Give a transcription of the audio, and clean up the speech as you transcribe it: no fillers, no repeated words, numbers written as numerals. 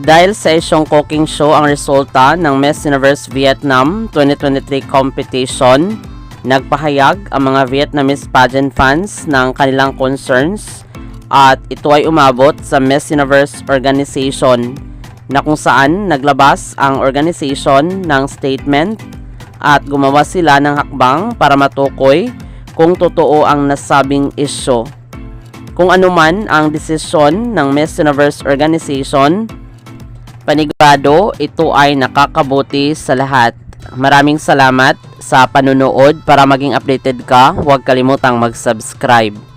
Dahil sa isyong cooking show ang resulta ng Miss Universe Vietnam 2023 competition, nagpahayag ang mga Vietnamese pageant fans ng kanilang concerns at ito ay umabot sa Miss Universe organization na kung saan naglabas ang organization ng statement at gumawa sila ng hakbang para matukoy kung totoo ang nasabing issue. Kung ano man ang desisyon ng Miss Universe organization, panigurado ito ay nakakabuti sa lahat. Maraming salamat sa panunood. Para maging updated ka, huwag kalimutang mag-subscribe.